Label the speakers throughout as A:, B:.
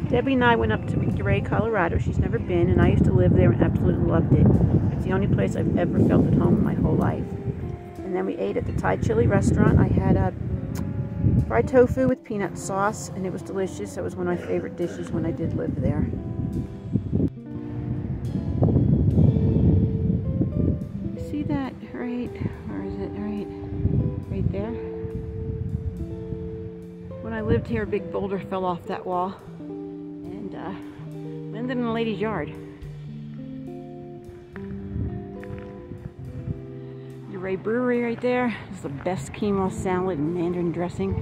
A: Debbie and I went up to Ouray, Colorado. She's never been, and I used to live there and absolutely loved it. It's the only place I've ever felt at home in my whole life. And then we ate at the Thai chili restaurant. I had a fried tofu with peanut sauce, and it was delicious. That was one of my favorite dishes when I did live there. See that right, or is it right there? When I lived here, a big boulder fell off that wall and landed in a lady's yard. Ouray Brewery right there. This is the best quinoa salad and mandarin dressing.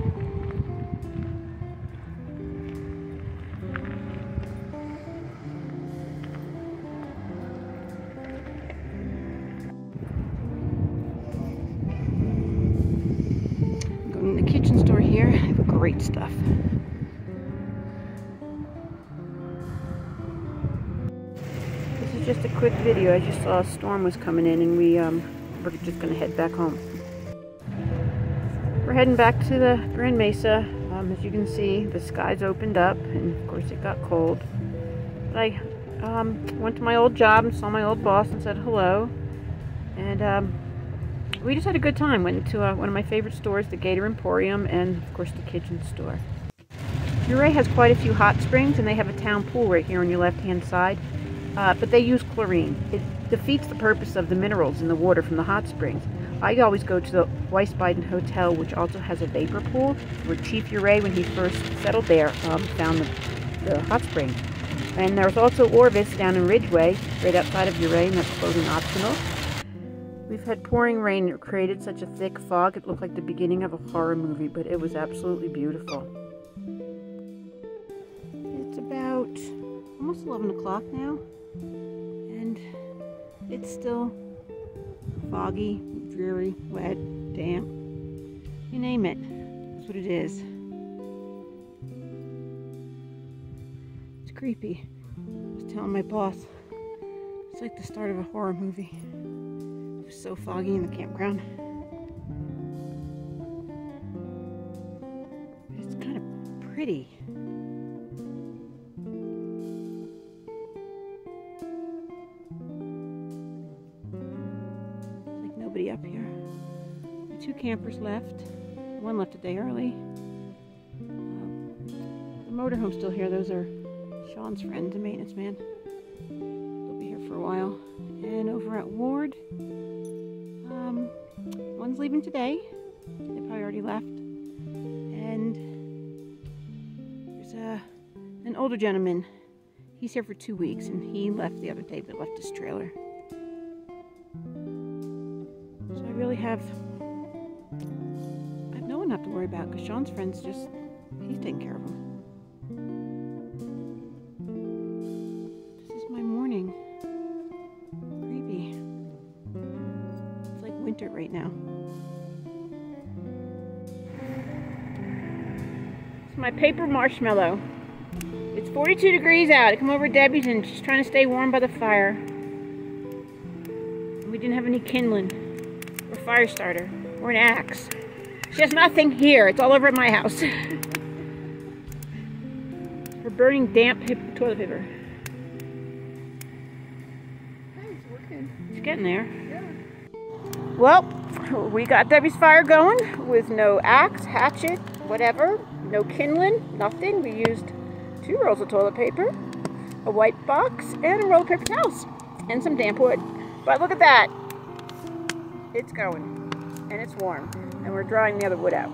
A: I'm going to the kitchen store here. I have great stuff. This is just a quick video. I just saw a storm was coming in, and we're just going to head back home. We're heading back to the Grand Mesa. As you can see, the skies opened up, and of course it got cold. But I went to my old job and saw my old boss and said hello. And we just had a good time. Went to one of my favorite stores, the Gator Emporium, and of course the kitchen store. Ouray has quite a few hot springs, and they have a town pool right here on your left-hand side. But they use chlorine. It defeats the purpose of the minerals in the water from the hot springs. I always go to the Weisbeiden Hotel, which also has a vapor pool, where Chief Ouray, when he first settled there, found the hot spring. And there's also Orvis down in Ridgeway, right outside of Ouray, and that's clothing optional. We've had pouring rain. It created such a thick fog, it looked like the beginning of a horror movie, but it was absolutely beautiful. It's about almost 11 o'clock now. And it's still foggy, dreary, wet, damp. You name it. That's what it is. It's creepy. I was telling my boss, it's like the start of a horror movie. It was so foggy in the campground. It's kind of pretty. Up here. The 2 campers left. One left a day early. The motorhome's still here. Those are Sean's friends, the maintenance man. They'll be here for a while. And over at Ward, one's leaving today. They probably already left. And there's an older gentleman. He's here for 2 weeks, and he left the other day, but left his trailer. Really have no one to have to worry about, because Sean's friends he's taking care of them. This is my morning. Creepy. It's like winter right now. It's my paper marshmallow. It's 42 degrees out. I come over to Debbie's and she's trying to stay warm by the fire. We didn't have any kindling or fire starter or an axe. She has nothing here. It's all over at my house. We're burning damp toilet paper.
B: Hey, it's working.
A: It's getting there.
B: Yeah.
A: Well, we got Debbie's fire going with no axe, hatchet, whatever. No kindling, nothing. We used 2 rolls of toilet paper, a white box, and a roll of paper towels, and some damp wood. But look at that. It's going, and it's warm, and we're drying the other wood out.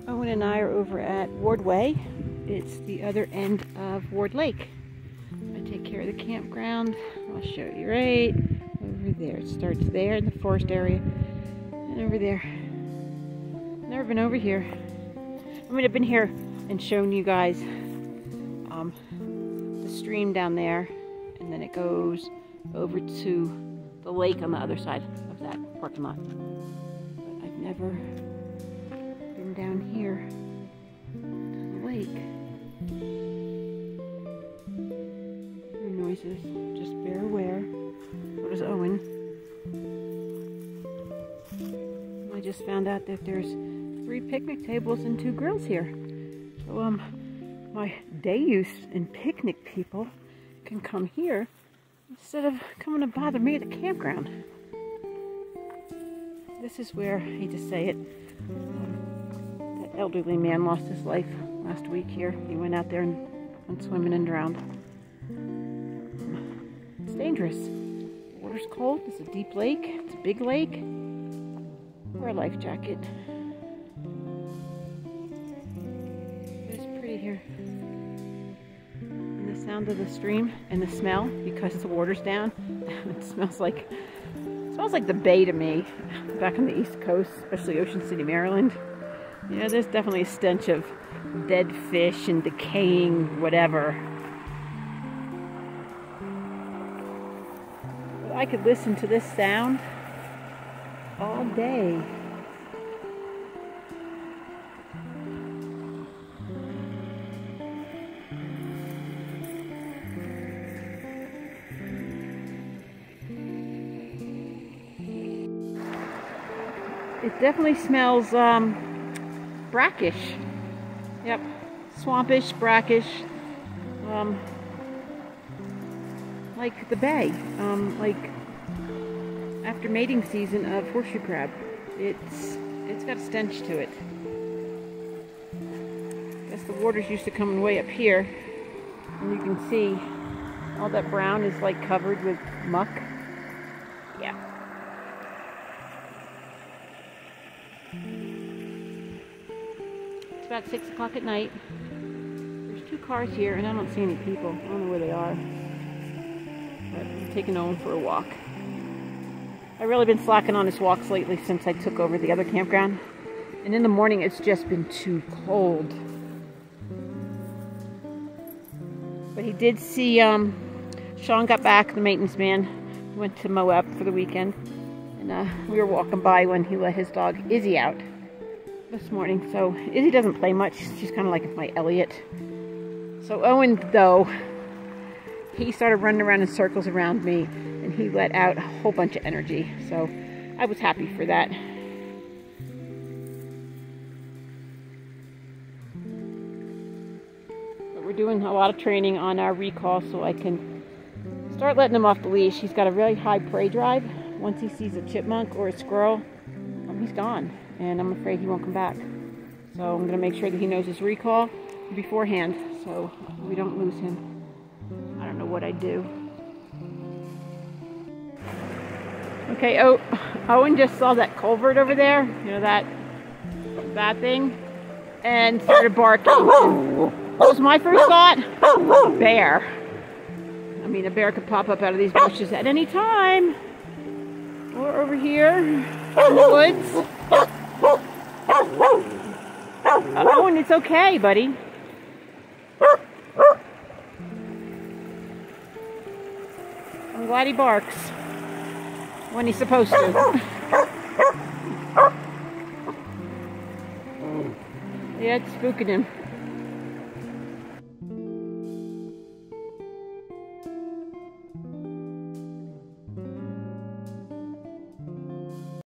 A: Owen and I are over at Ward Way. It's the other end of Ward Lake. I take care of the campground. I'll show you right over there. It starts there in the forest area and over there. Never been over here. I mean, I've been here and shown you guys the stream down there, and then it goes over to the lake on the other side of that parking lot. But I've never been down here to the lake. No noises, just bear aware. So does Owen. I just found out that there's 3 picnic tables and 2 grills here. So my day use and picnic people can come here instead of coming to bother me at the campground. This is where, I hate to say it, that elderly man lost his life last week here. He went out there and went swimming and drowned. It's dangerous. The water's cold. It's a deep lake. It's a big lake. Wear a life jacket. It's pretty here. And the sound of the stream and the smell, because the water's down, it smells like the bay to me. Back on the East Coast, especially Ocean City, Maryland. You know, there's definitely a stench of dead fish and decaying whatever. But I could listen to this sound all day. It definitely smells brackish. Yep, swampish, brackish, like the bay, like after mating season of horseshoe crab. It's got a stench to it. I guess the water's used to coming way up here, and you can see all that brown is like covered with muck. Yeah. It's about 6 o'clock at night. There's 2 cars here, and I don't see any people. I don't know where they are. But I'm taking Owen for a walk. I've really been slacking on his walks lately since I took over the other campground. And in the morning, it's just been too cold. But he did see, Sean got back, the maintenance man, went to Moab for the weekend. And we were walking by when he let his dog Izzy out this morning. So Izzy doesn't play much. She's kind of like my Elliot. So Owen, though, he started running around in circles around me, and he let out a whole bunch of energy. So I was happy for that. But we're doing a lot of training on our recall so I can start letting him off the leash. He's got a really high prey drive. Once he sees a chipmunk or a squirrel, he's gone, and I'm afraid he won't come back. So I'm going to make sure that he knows his recall beforehand so we don't lose him. I don't know what I'd do. Okay, Owen just saw that culvert over there, you know, that thing, and started barking. What was my first thought? Bear. I mean, a bear could pop up out of these bushes at any time. Or over here in the woods. Owen, it's okay, buddy. I'm glad he barks when he's supposed to. Yeah, it's spooking him.